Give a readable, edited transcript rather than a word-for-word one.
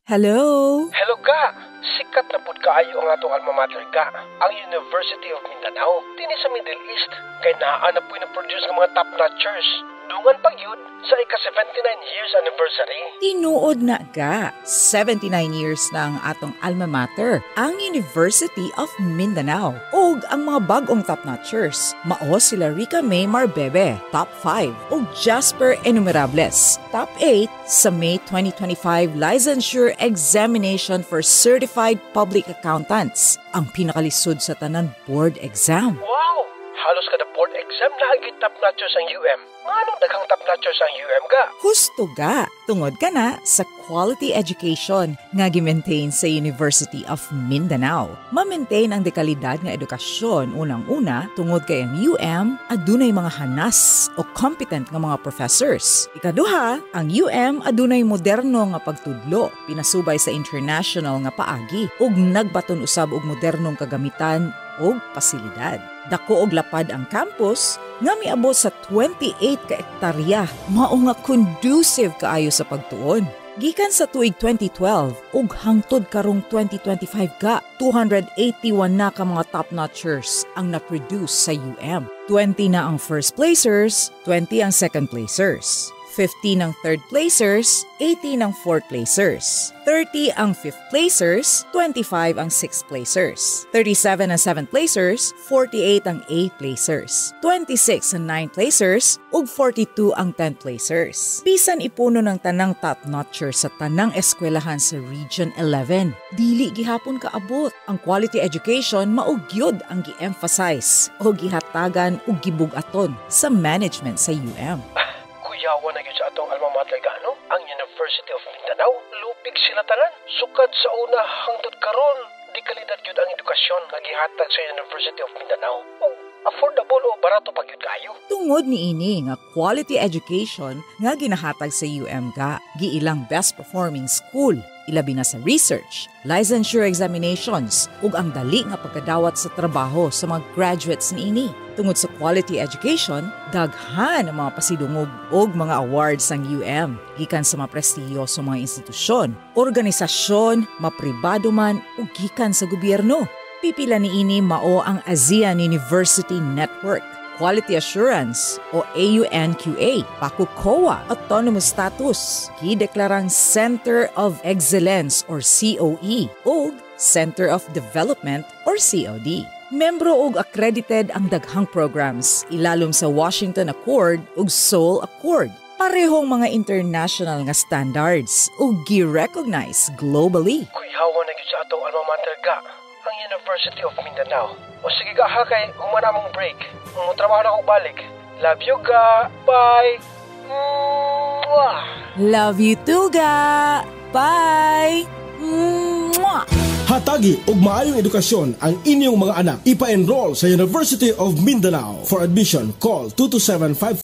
Hello? Hello ka! Sikat na pud kaayo ang atong alma mater ka, ang University of Mindanao. Dini sa Middle East, kay naa na po na-produce ng mga top-notchers. Dungan pag yun sa ika-79 years anniversary. Tinuod na ga, 79 years na ang atong alma mater, ang University of Mindanao. Ug ang mga bagong top-notchers, mao sila Rica May Marbebe, top 5, ug Jasper Enumerables, top 8 sa May 2025 Licensure Examination for Certified Public Accountants, ang pinakalisod sa tanan board exam. Wow! Halos kada board exam na agit top-notchers ang UM. Anong daghang top-notchers ang UM ka? Husto ga, tungod ka na sa quality education nga gi-maintain sa University of Mindanao. Ma-maintain ang dekalidad nga edukasyon unang-una tungod kay ang UM adunay mga hanas o competent nga mga professors. Ikaduha, ang UM adunay moderno nga pagtudlo, pinasubay sa international nga paagi ug nagbaton usab og modernong kagamitan og pasilidad. Dako og lapad ang campus nga miabot sa 28 ka ektarya, mao nga conducive kaayo sa pagtuon. Gikan sa tuig 2012 ug hangtod karong 2025 ka, 281 na ka mga top-notchers ang na-produce sa UM. 20 na ang first placers, 20 ang second placers. 15 ang third placers, 18 ang fourth placers, 30 ang fifth placers, 25 ang sixth placers, 37 ang seventh placers, 48 ang eighth placers, 26 ang ninth placers, ug 42 ang 10th placers. Bisan ipuno ng tanang top-notchers sa tanang eskwelahan sa Region 11, dili gihapon kaabot. Ang quality education maugyod ang gi-emphasize o gihatagan ug gibugaton sa management sa UM. Yawa na yun sa atong alma mater no? Ang University of Mindanao, lupig sila tanan. Sukad sa una hangtod karon, di kalidad yun ang edukasyon nga gihatag sa University of Mindanao. O affordable o barato pag yun kayo. Tungod ni ini nga quality education nga ginahatag sa UM ga, giilang best performing school, ilabi na sa research, licensure examinations, ug ang dali nga pagkadawat sa trabaho sa mga graduates ni ini. Tungod sa quality education, daghan ang mga pasidungog ug mga awards sang UM, gikan sa mga prestiyo sa mga institusyon, organisasyon, mapribado man ug gikan sa gobyerno. Pipila ni ini mao ang ASEAN University Network, Quality Assurance o AUNQA, PACU-COA, Autonomous Status, gideklarang Center of Excellence or COE, ug Center of Development or COD. Membro ug accredited ang daghang programs, ilalom sa Washington Accord ug Seoul Accord. Parehong mga international nga standards ug gi-recognize globally. Kuyawa na yun sa atong alma mater ka, ang University of Mindanao. O sige ka ha kay humana mong break. Trabaho na akong balik. Love you ga. Bye. Mwah. Love you too ga. Bye. Mwah. Hatagi og maayong edukasyon ang inyong mga anak. Ipa-enroll sa University of Mindanao. For admission, call 2275